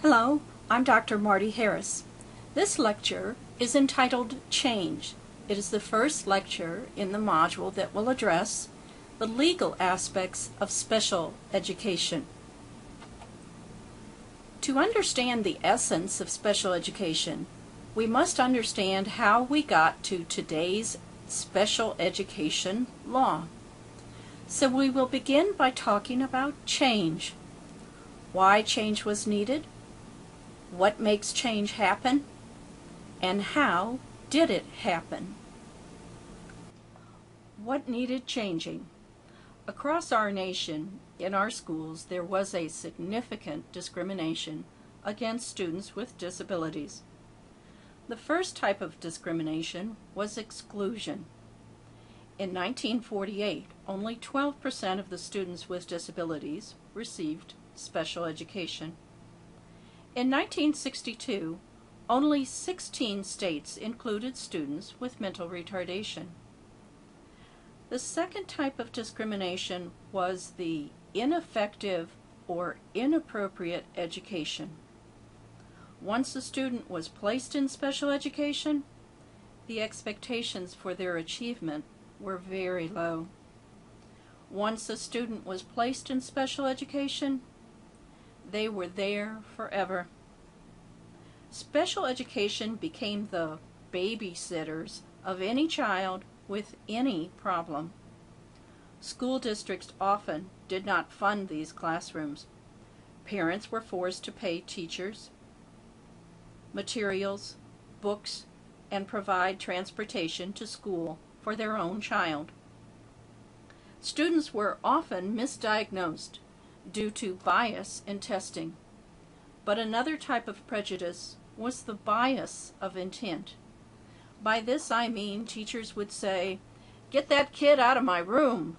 Hello, I'm Dr. Marty Harris. This lecture is entitled Change. It is the first lecture in the module that will address the legal aspects of special education. To understand the essence of special education, we must understand how we got to today's special education law. So we will begin by talking about change. Why change was needed, what makes change happen, and how did it happen? What needed changing? Across our nation, in our schools, there was a significant discrimination against students with disabilities. The first type of discrimination was exclusion. In 1948, only 12% of the students with disabilities received special education. In 1962, only 16 states included students with mental retardation. The second type of discrimination was the ineffective or inappropriate education. Once a student was placed in special education, the expectations for their achievement were very low. Once a student was placed in special education, they were there forever. Special education became the babysitters of any child with any problem. School districts often did not fund these classrooms. Parents were forced to pay teachers, materials, books, and provide transportation to school for their own child. Students were often misdiagnosed due to bias in testing. But another type of prejudice was the bias of intent. By this I mean teachers would say, "Get that kid out of my room,"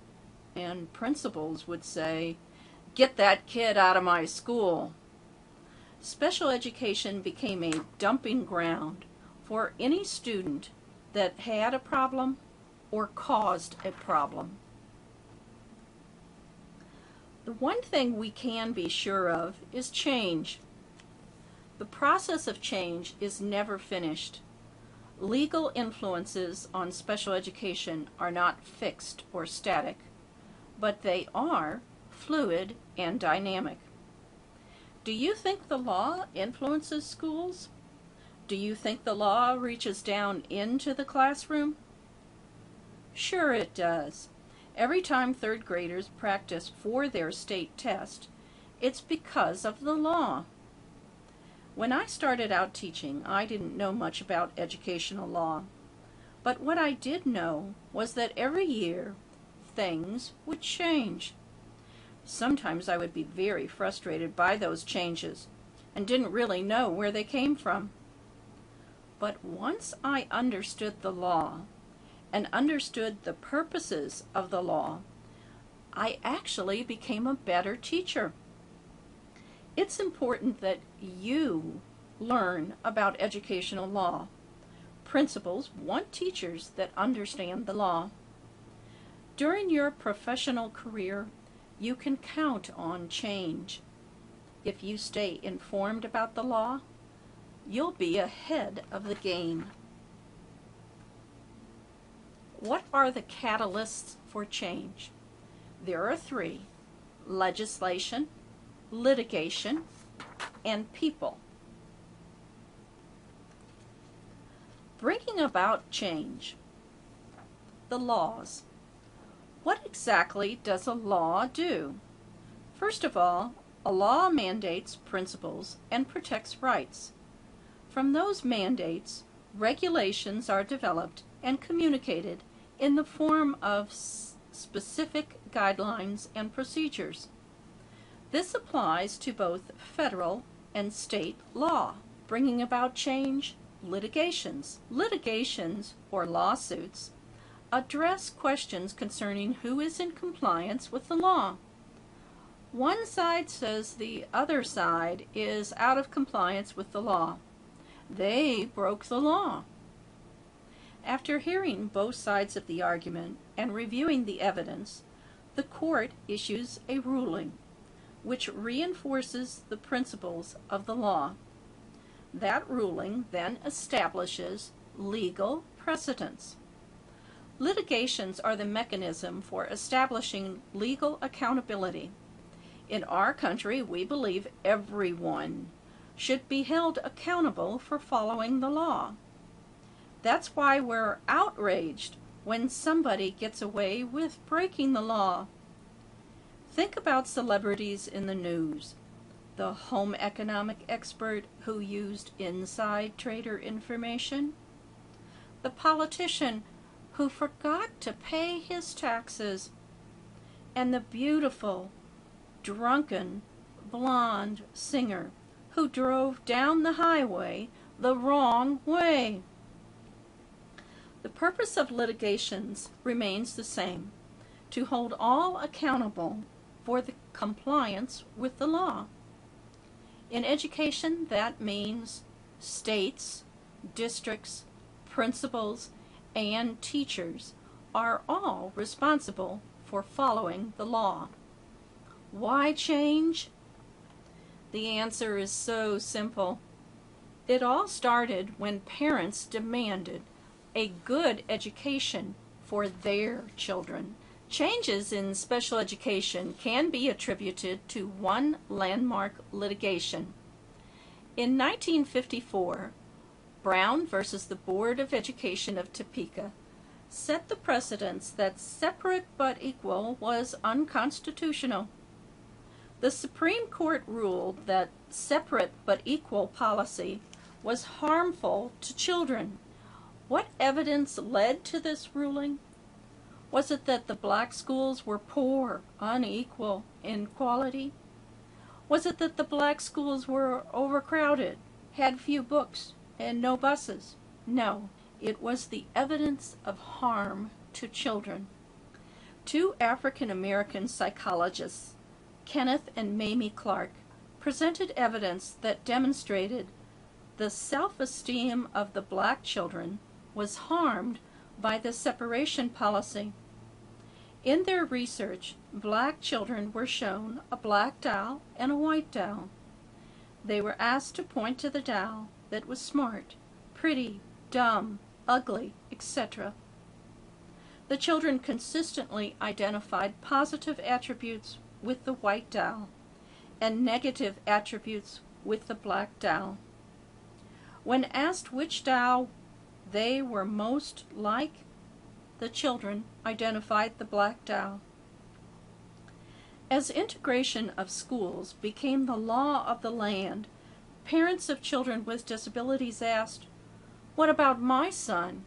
and principals would say, "Get that kid out of my school." Special education became a dumping ground for any student that had a problem or caused a problem. The one thing we can be sure of is change. The process of change is never finished. Legal influences on special education are not fixed or static, but they are fluid and dynamic. Do you think the law influences schools? Do you think the law reaches down into the classroom? Sure it does. Every time third graders practice for their state test, it's because of the law. When I started out teaching, I didn't know much about educational law. But what I did know was that every year, things would change. Sometimes I would be very frustrated by those changes and didn't really know where they came from. But once I understood the law, and understood the purposes of the law, I actually became a better teacher. It's important that you learn about educational law. Principals want teachers that understand the law. During your professional career, you can count on change. If you stay informed about the law, you'll be ahead of the game. What are the catalysts for change? There are three: legislation, litigation, and people. Bringing about change. The laws. What exactly does a law do? First of all, a law mandates principles and protects rights. From those mandates, regulations are developed and communicated in the form of specific guidelines and procedures. This applies to both federal and state law. Bringing about change, litigations. Litigations, or lawsuits, address questions concerning who is in compliance with the law. One side says the other side is out of compliance with the law. They broke the law. After hearing both sides of the argument and reviewing the evidence, the court issues a ruling. which reinforces the principles of the law. That ruling then establishes legal precedents. Litigations are the mechanism for establishing legal accountability. In our country, we believe everyone should be held accountable for following the law. That's why we're outraged when somebody gets away with breaking the law. Think about celebrities in the news. The home economic expert who used inside trader information. The politician who forgot to pay his taxes. And the beautiful, drunken, blonde singer who drove down the highway the wrong way. The purpose of litigations remains the same, to hold all accountable for the compliance with the law. In education, that means states, districts, principals, and teachers are all responsible for following the law. Why change? The answer is so simple. It all started when parents demanded a good education for their children. Changes in special education can be attributed to one landmark litigation. In 1954, Brown versus the Board of Education of Topeka set the precedence that separate but equal was unconstitutional. The Supreme Court ruled that separate but equal policy was harmful to children. What evidence led to this ruling? Was it that the black schools were poor, unequal in quality? Was it that the black schools were overcrowded, had few books, and no buses? No, it was the evidence of harm to children. Two African American psychologists, Kenneth and Mamie Clark, presented evidence that demonstrated the self-esteem of the black children was harmed by the separation policy. In their research, black children were shown a black doll and a white doll. They were asked to point to the doll that was smart, pretty, dumb, ugly, etc. The children consistently identified positive attributes with the white doll and negative attributes with the black doll. When asked which doll they were most like, the children identified the black doll. As integration of schools became the law of the land, parents of children with disabilities asked, "What about my son?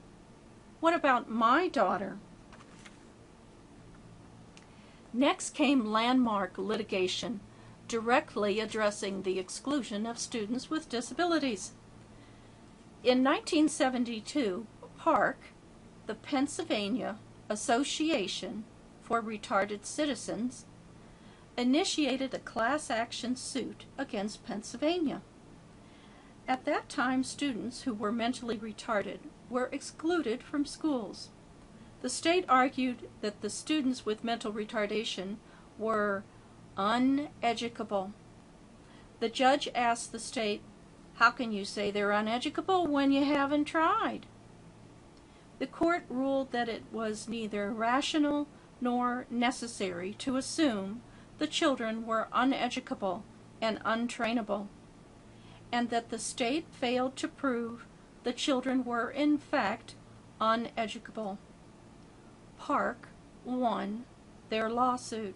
What about my daughter?" Next came landmark litigation, directly addressing the exclusion of students with disabilities. In 1972, PARC, the Pennsylvania Association for Retarded Citizens, initiated a class action suit against Pennsylvania. At that time, students who were mentally retarded were excluded from schools. The state argued that the students with mental retardation were uneducable. The judge asked the state, "How can you say they're uneducable when you haven't tried?" The court ruled that it was neither rational nor necessary to assume the children were uneducable and untrainable, and that the state failed to prove the children were in fact uneducable. PARC won their lawsuit.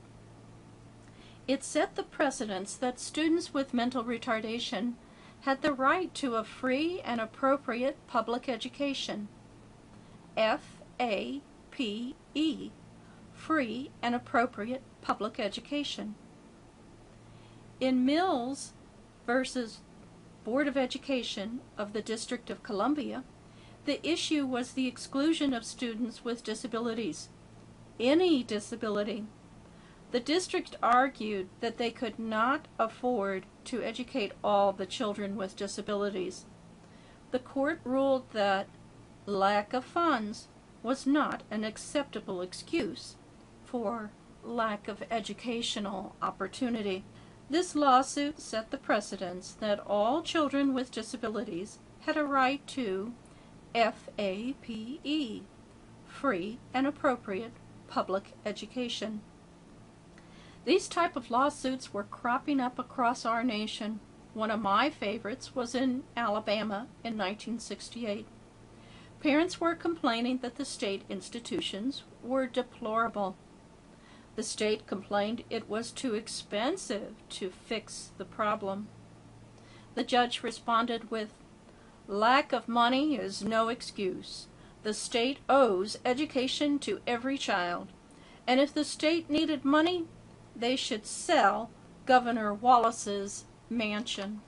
It set the precedence that students with mental retardation had the right to a free and appropriate public education. FAPE, free and appropriate public education. In Mills versus Board of Education of the District of Columbia, the issue was the exclusion of students with disabilities, any disability. The district argued that they could not afford to educate all the children with disabilities. The court ruled that lack of funds was not an acceptable excuse for lack of educational opportunity. This lawsuit set the precedence that all children with disabilities had a right to FAPE, free and appropriate public education. These type of lawsuits were cropping up across our nation. One of my favorites was in Alabama in 1968. Parents were complaining that the state institutions were deplorable. The state complained it was too expensive to fix the problem. The judge responded with, "Lack of money is no excuse. The state owes education to every child, and if the state needed money, they should sell Governor Wallace's mansion."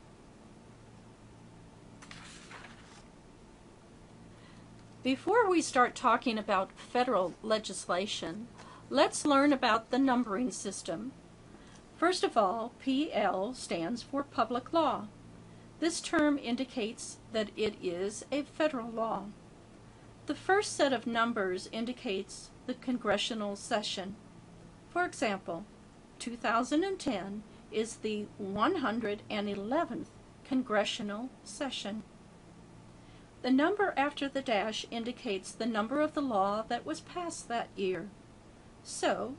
Before we start talking about federal legislation, let's learn about the numbering system. First of all, PL stands for public law. This term indicates that it is a federal law. The first set of numbers indicates the congressional session. For example, 2010 is the 111th congressional session. The number after the dash indicates the number of the law that was passed that year. So,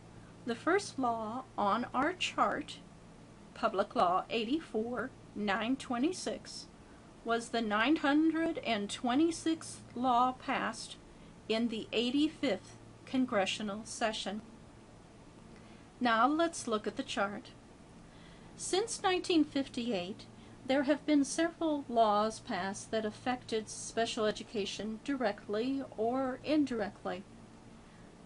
the first law on our chart, Public Law 84-926, was the 926th law passed in the 85th congressional session. Now let's look at the chart. Since 1958, there have been several laws passed that affected special education directly or indirectly.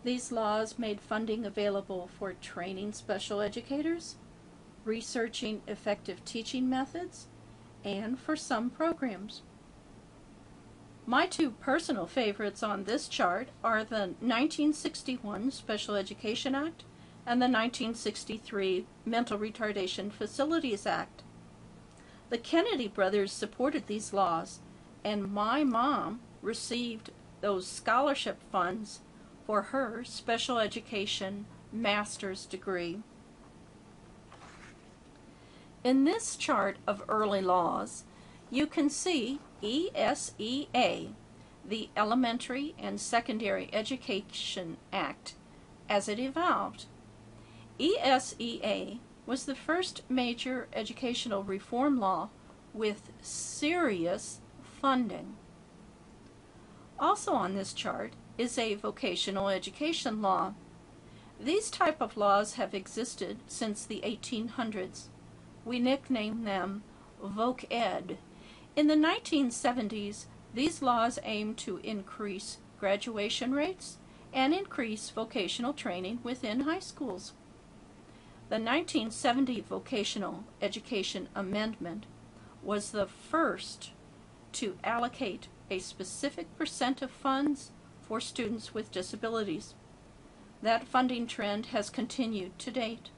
These laws made funding available for training special educators, researching effective teaching methods, and for some programs. My two personal favorites on this chart are the 1961 Special Education Act and the 1963 Mental Retardation Facilities Act. The Kennedy brothers supported these laws, and my mom received those scholarship funds for her special education master's degree. In this chart of early laws, you can see ESEA, the Elementary and Secondary Education Act, as it evolved. ESEA was the first major educational reform law with serious funding. Also on this chart is a vocational education law. These type of laws have existed since the 1800s. We nickname them Voc Ed. In the 1970s, these laws aimed to increase graduation rates and increase vocational training within high schools. The 1970 Vocational Education Amendment was the first to allocate a specific percent of funds for students with disabilities. That funding trend has continued to date.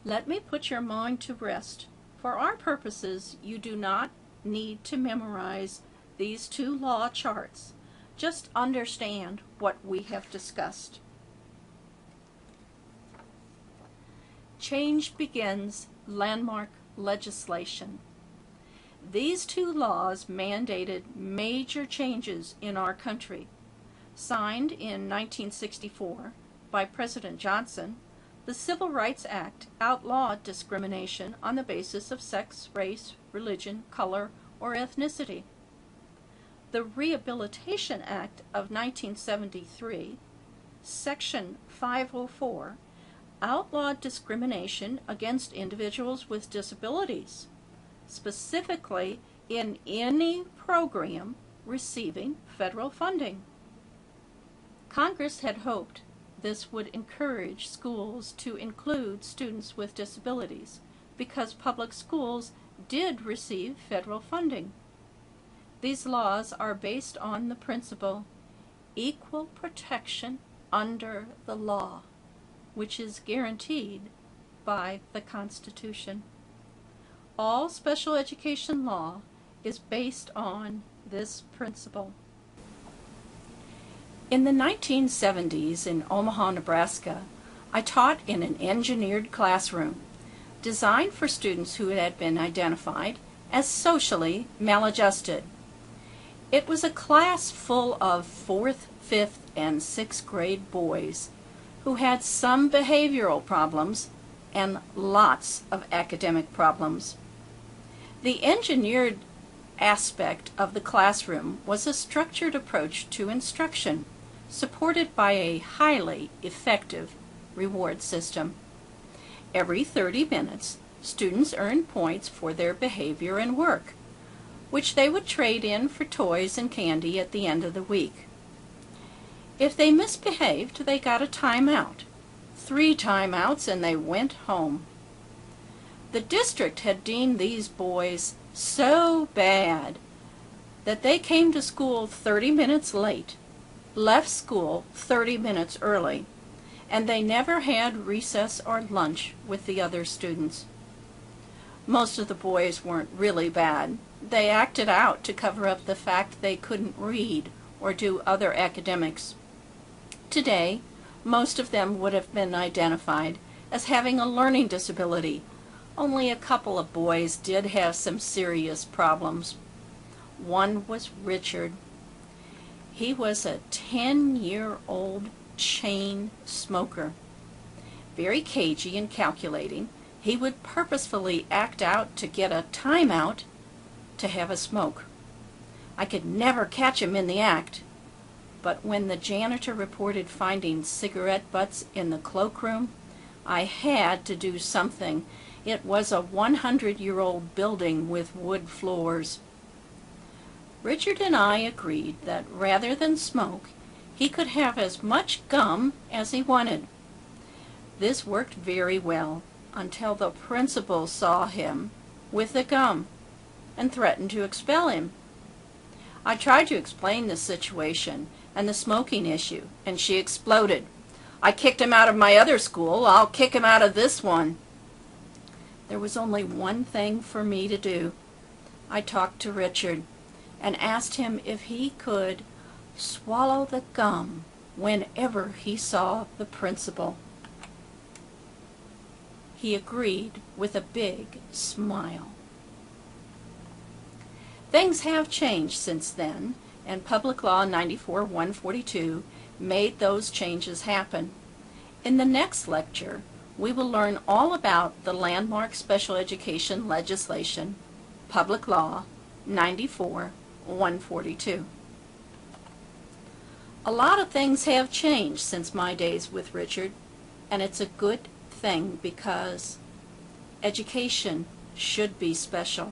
Let me put your mind to rest. For our purposes, you do not need to memorize these two law charts. Just understand what we have discussed. Change begins landmark legislation. These two laws mandated major changes in our country. Signed in 1964 by President Johnson, the Civil Rights Act outlawed discrimination on the basis of sex, race, religion, color, or ethnicity. The Rehabilitation Act of 1973, Section 504, outlawed discrimination against individuals with disabilities, specifically in any program receiving federal funding. Congress had hoped this would encourage schools to include students with disabilities because public schools did receive federal funding. These laws are based on the principle equal protection under the law, which is guaranteed by the Constitution. All special education law is based on this principle. In the 1970s in Omaha, Nebraska, I taught in an engineered classroom. designed for students who had been identified as socially maladjusted. It was a class full of 4th, 5th, and 6th grade boys who had some behavioral problems and lots of academic problems. The engineered aspect of the classroom was a structured approach to instruction, supported by a highly effective reward system. Every 30 minutes, students earned points for their behavior and work, which they would trade in for toys and candy at the end of the week. If they misbehaved, they got a timeout. 3 timeouts and they went home. The district had deemed these boys so bad that they came to school 30 minutes late, left school 30 minutes early, and they never had recess or lunch with the other students. Most of the boys weren't really bad. They acted out to cover up the fact they couldn't read or do other academics. Today, most of them would have been identified as having a learning disability. Only a couple of boys did have some serious problems. One was Richard. He was a 10-year-old chain smoker. Very cagey and calculating, he would purposefully act out to get a timeout to have a smoke. I could never catch him in the act, but when the janitor reported finding cigarette butts in the cloakroom, I had to do something. It was a 100-year-old building with wood floors. Richard and I agreed that rather than smoke, he could have as much gum as he wanted. This worked very well until the principal saw him with the gum and threatened to expel him. I tried to explain the situation and the smoking issue, and she exploded. "I kicked him out of my other school. I'll kick him out of this one." There was only one thing for me to do. I talked to Richard and asked him if he could swallow the gum whenever he saw the principal. He agreed with a big smile. Things have changed since then, and Public Law 94-142 made those changes happen. In the next lecture, we will learn all about the landmark special education legislation, Public Law 94-142. A lot of things have changed since my days with Richard, and it's a good thing because education should be special.